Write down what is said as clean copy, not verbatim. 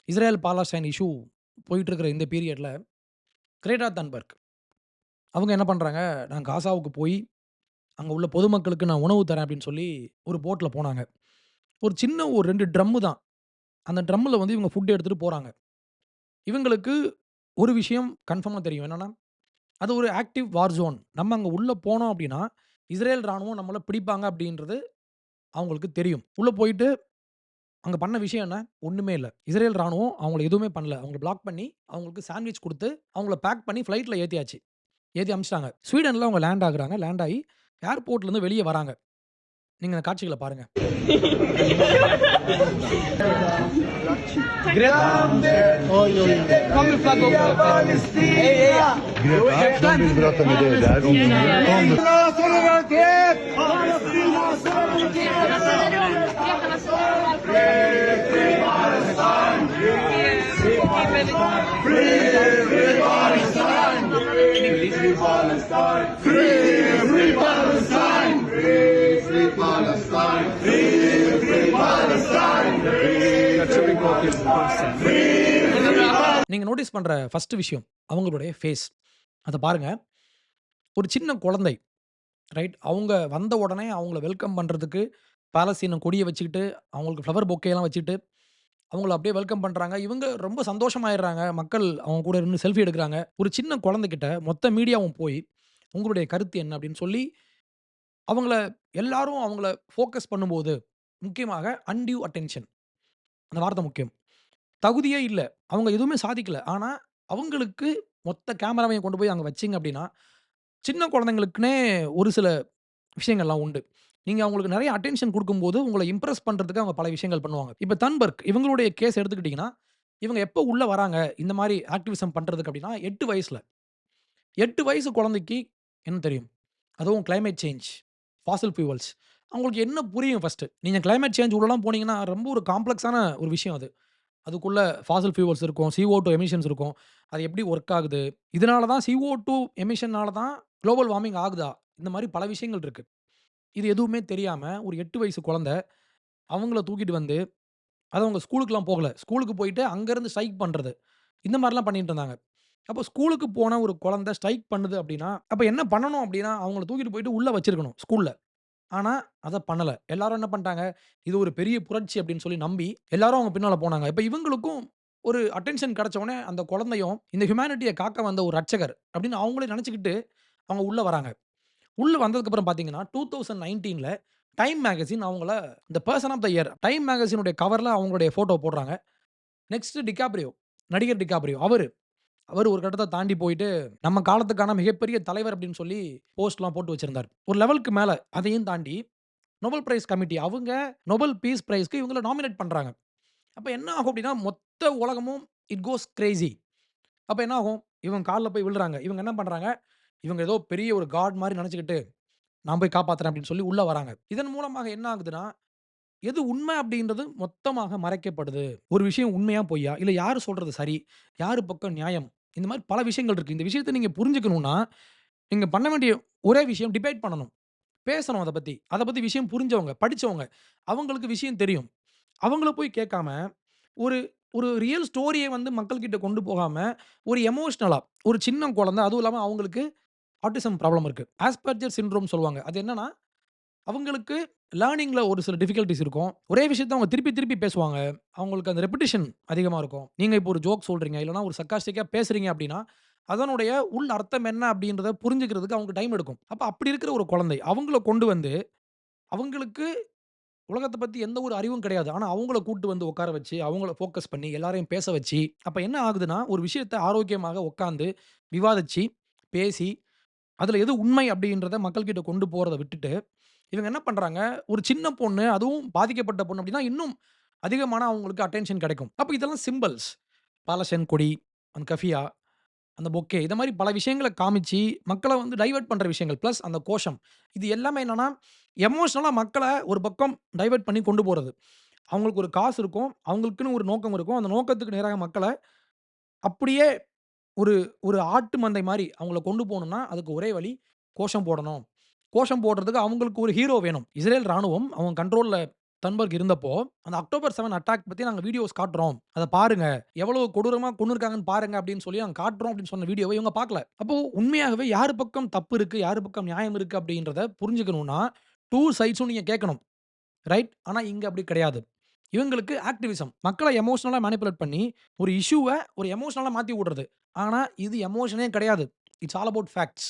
Israel Palestine issue போயிட்டு இருக்கிற இந்த பீரியட்ல கிரேட்டா தன்பர்க் அவங்க என்ன பண்றாங்க, நான் காசாவுக்கு போய் அங்க உள்ள பொதுமக்களுக்கு நான் உணவு தரேன் அப்படின்னு சொல்லி ஒரு போட்ல போனாங்க. ஒரு சின்ன ஒரு 2 ட்ரம்மு தான். அந்த ட்ரம்ல வந்து இவங்க ஃபுட் எடுத்துட்டு போறாங்க. இவங்களுக்கு ஒரு விஷயம் கன்ஃபார்மா தெரியும். என்னன்னா, அது ஒரு ஆக்டிவ் வார் ஜோன். நம்ம அங்க உள்ள போனோம் அப்படின்னா, இஸ்ரேல் ராணுவம் நம்மள பிடிப்பாங்க அப்படின்றது அவங்களுக்கு தெரியும். உள்ள போயிட்டு அங்க பண்ண விஷயம் என்ன? ஒண்ணுமே இல்ல. இஸ்ரேல் ராணுவம் அவங்கள எதுவுமே பண்ணல. அவங்கள பிளாக் பண்ணி, அவங்களுக்கு சாண்ட்விச் குடுத்து, அவங்கள பேக் பண்ணி ஃப்ளைட்ல ஏத்தியாச்சு. ஏத்தி அனுப்பிச்சுட்டாங்க. ஸ்வீடன்ல அவங்க லேண்ட் ஆகுறாங்க. லேண்ட் ஆயி ஏர்போர்ட்லருந்து வெளிய வராங்க. நீங்க அந்த காட்சிகள பாருங்க. Grande Oj, oj, oj. Kommer flagga upp. Palestina! De vill prata med dig där om Solidaritet! Palestina, Free Palestine! Free Palestine! Free Palestine! நீங்க நோட்டீஸ் பண்ற ஃபர்ஸ்ட் விஷயம், அவங்களுடைய ஃபேஸ். அத பாருங்க. ஒரு சின்ன குழந்தை, ரைட்? அவங்க வந்த உடனே அவங்கள வெல்கம் பண்றதுக்கு பாலஸ்தீன கொடிய வச்சுக்கிட்டு, அவங்களுக்கு ஃப்ளவர் பொக்கேலாம் வச்சுட்டு, அவங்கள அப்படியே வெல்கம் பண்றாங்க. இவங்க ரொம்ப சந்தோஷமாயிடுறாங்க. மக்கள் அவங்க கூட நின்னு செல்ஃபி எடுக்குறாங்க. ஒரு சின்ன குழந்தைகிட்ட மொத்த மீடியாவும் போய், "உங்களுடைய கருத்து என்ன?" அப்படின்னு சொல்லி, அவங்கள எல்லாரும் அவங்கள ஃபோக்கஸ் பண்ணும்போது, முக்கியமாக அன்டியூ அட்டென்ஷன். அந்த வார்த்தை முக்கியம். தகுதியே இல்ல. அவங்க எதுவுமே சாதிக்கல. ஆனா, அவங்களுக்கு மொத்த கேமராவையும் கொண்டு போய் அங்க வச்சீங்க அப்டின்னா, சின்ன குழந்தைங்களுக்குன்னே ஒரு சில விஷயங்கள்லாம் உண்டு. நீங்க அவங்களுக்கு நெறைய அட்டென்ஷன் குடுக்கும்போது, உங்கள இம்ப்ரெஸ் பண்றதுக்கு அவங்க பல விஷயங்கள் பண்ணுவாங்க. இப்ப தன்பர்க் இவங்களுடைய கேஸ் எடுத்துக்கிட்டீங்கன்னா, இவங்க எப்போ உள்ள வராங்க, இந்த மாரி ஆக்டிவிசம் பண்றதுக்கு அப்டின்னா, 8 வயசுல. 8 வயசு குழந்தைக்கு என்ன தெரியும்? அதுவும் கிளைமேட் சேஞ்ச், ஃபாசில் ஃபியூவல்ஸ். அவங்களுக்கு என்ன புரியும் ஃபர்ஸ்ட்டு? நீங்க கிளைமேட் சேஞ்ச் உள்ளலாம் போனீங்கன்னா, ரொம்ப ஒரு காம்ப்ளக்ஸான ஒரு விஷயம் அது. அதுக்குள்ள ஃபாசில் ஃபியூவல்ஸ் இருக்கும். CO2 எமிஷன்ஸ் இருக்கும். அது எப்படி ஒர்க் ஆகுது? இதனால தான் CO2 எமிஷன்னால தான் குளோபல் வார்மிங் ஆகுதா? இந்த மாரி பல விஷயங்கள் இருக்கு. இது எதுவுமே தெரியாம ஒரு 8 வயசு குழந்தை, அவங்கள தூக்கிட்டு வந்து அது அவங்க ஸ்கூலுக்குலாம் போகல. ஸ்கூலுக்கு போயிட்டு அங்கருந்து ஸ்ட்ரைக் பண்றது. இந்த மாரிலாம் பண்ணிட்டு இருந்தாங்க. அப்போ ஸ்கூலுக்கு போன ஒரு குழந்தை ஸ்ட்ரைக் பண்ணுது அப்படின்னா, அப்ப என்ன பண்ணணும் அப்படின்னா, அவங்கள தூக்கிட்டு போயிட்டு உள்ள வச்சிருக்கணும் ஸ்கூல்ல. ஆனா, அத பண்ணல. எல்லாரும் என்ன பண்ட்டாங்க, இது ஒரு பெரிய புரட்சி அப்படின்னு சொல்லி நம்பி, எல்லாரும் அவங்க பின்னால போனாங்க. இப்ப இவங்களுக்கும் ஒரு அட்டென்ஷன் கிடைச்ச உடனே, அந்த குழந்தையும் இந்த ஹியூமனிட்டிய காக்க வந்த ஒரு ரட்சகர் அப்படின்னு அவங்களே நெனச்சுக்கிட்டு, அவங்க உள்ள வராங்க. உள்ள வந்ததுக்கப்புறம் பார்த்தீங்கன்னா, 2019ல டைம் மேகசின் அவங்கள the person of the year Time மேகசினுடைய கவர்ல அவங்களுடைய ஃபோட்டோ போடுறாங்க. நெக்ஸ்ட் டிகாப்ரியோ, நடிகர் டிகாப்ரியோ அவரு அவரு ஒரு கட்டத்த தாண்டி போயிட்டு, நம்ம காலத்துக்கான மிகப்பெரிய தலைவர் அப்படின்னு சொல்லி போஸ்ட்லாம் போட்டு வச்சிருந்தாரு. ஒரு லெவலுக்கு மேல அதையும் தாண்டி நோபல் பிரைஸ் கமிட்டி அவங்க நோபல் பீஸ் பிரைஸ்க்கு இவங்கள நாமினேட் பண்றாங்க. அப்ப என்ன ஆகும் அப்டின்னா, மொத்த உலகமும் இட் கோஸ் கிரேசி. அப்ப என்ன ஆகும்? இவங்க கால்ல போய் விழுறாங்க. இவங்க என்ன பண்றாங்க? இவங்க ஏதோ பெரிய ஒரு காட் மாரி நெனச்சுக்கிட்டு, நான் போய் காப்பாத்துறேன் அப்டின்னு சொல்லி உள்ள வராங்க. இதன் மூலமாக என்ன ஆகுதுன்னா, எது உண்மை அப்டின்றது மொத்தமாக மறைக்கப்படுது. ஒரு விஷயம் உண்மையா? பொய்யா? இல்ல யாரு சொல்றது சரி? யாரு பக்கம் நியாயம்? இந்த மாரி பல விஷயங்கள் இருக்கு. இந்த விஷயத்த நீங்க புரிஞ்சுக்கணும்னா, நீங்க பண்ண வேண்டிய ஒரே விஷயம் டிபேட் பண்ணணும். பேசணும் அத பத்தி. அத பத்தி விஷயம் புரிஞ்சவங்க, படிச்சவங்க. அவங்களுக்கு விஷயம் தெரியும். அவங்கள போய் கேட்காம, ஒரு ஒரு ரியல் ஸ்டோரிய வந்து மக்கள் கிட்ட கொண்டு போகாம, ஒரு எமோஷனலா ஒரு சின்ன குழந்தை, அதுவும் இல்லாம அவங்களுக்கு ஆட்டிசம் ப்ராப்ளம் இருக்கு. ஆஸ்பெர்ஜர் சிண்ட்ரோம் சொல்லுவாங்க. அது என்னன்னா, அவங்களுக்கு லேர்னிங்ல ஒரு சில டிஃபிகல்டீஸ் இருக்கும். ஒரே விஷயத்த அவங்க திருப்பி திருப்பி பேசுவாங்க. அவங்களுக்கு அந்த ரெப்பிட்டிஷன் அதிகமா இருக்கும். நீங்க இப்போ ஒரு ஜோக் சொல்றீங்க, இல்லன்னா ஒரு சர்காஸ்டிக்கா பேசுறீங்க அப்டின்னா, அதனுடைய உள் அர்த்தம் என்ன அப்டின்றத புரிஞ்சுக்கிறதுக்கு அவங்களுக்கு டைம் எடுக்கும். அப்ப அப்படி இருக்கிற ஒரு குழந்தை, அவங்கள கொண்டு வந்து, அவங்களுக்கு உலகத்த பத்தி எந்த ஒரு அறிவும் கிடையாது. ஆனா, அவங்கள கூட்டு வந்து உட்கார வச்சு, அவங்கள ஃபோக்கஸ் பண்ணி, எல்லாரையும் பேச வச்சு, அப்ப என்ன ஆகுதுன்னா, ஒரு விஷயத்த ஆரோக்கியமாக உட்கார்ந்து, விவாதிச்சு, பேசி, அதுல எது உண்மை அப்டின்றத மக்கள்கிட்ட கொண்டு போறத விட்டுட்டு, இவங்க என்ன பண்றாங்க, ஒரு சின்ன பொண்ணு, அதுவும் பாதிக்கப்பட்ட பொண்ணு அப்டின்னா, இன்னும் அதிகமான அவங்களுக்கு அட்டென்ஷன் கிடைக்கும். அப்ப இதெல்லாம் சிம்பல்ஸ். பாலஸ்தீன் கொடி, அந்த கஃபியா, அந்த பொக்கே இத மாரி பல விஷயங்கள காமிச்சு, மக்கள வந்து டைவர்ட் பண்ற விஷயங்கள். பிளஸ் அந்த கோஷம். இது எல்லாமே என்னன்னா, எமோஷனலா மக்கள ஒரு பக்கம் டைவர்ட் பண்ணி கொண்டு போறது. அவங்களுக்கு ஒரு காசு இருக்கும். அவங்களுக்குன்னு ஒரு நோக்கம் இருக்கும். அந்த நோக்கத்துக்கு நேராக மக்கள அப்படியே ஒரு ஒரு ஆட்டு மந்தை மாரி அவங்கள கொண்டு போணும்னா, அதுக்கு ஒரே வழி கோஷம் போடணும். கோஷம் போடுறதுக்கு அவங்களுக்கு ஒரு ஹீரோ வேணும். இஸ்ரேல் ராணுவம் அவங்க கண்ட்ரோல்ல தன்பர்க் இருந்தப்போ, அந்த அக்டோபர் 7 அட்டாக் பத்தி நாங்க வீடியோஸ் காட்டுறோம். அத பாருங்க. எவ்வளவு கொடூரமா கொன்னுருக்காங்கன்னு பாருங்க அப்படின்னு சொல்லி நாங்க காட்டுறோம் அப்படின்னு சொன்ன வீடியோவ இவங்க பார்க்கல. அப்போ உண்மையாகவே யாரு பக்கம் தப்பு இருக்கு, யாரு பக்கம் நியாயம் இருக்கு அப்படின்றத புரிஞ்சுக்கணும்னா, 2 சைட்ஸும் நீங்க கேட்கணும். ரைட்? ஆனா இங்க அப்படி கிடையாது. இவங்களுக்கு ஆக்டிவிசம். மக்கள எமோஷனலா மேனிபுலேட் பண்ணி, ஒரு இஷ்யூவ ஒரு எமோஷனலா மாத்தி வுடுறது. ஆனா இது எமோஷனே கிடையாது. It's all about facts.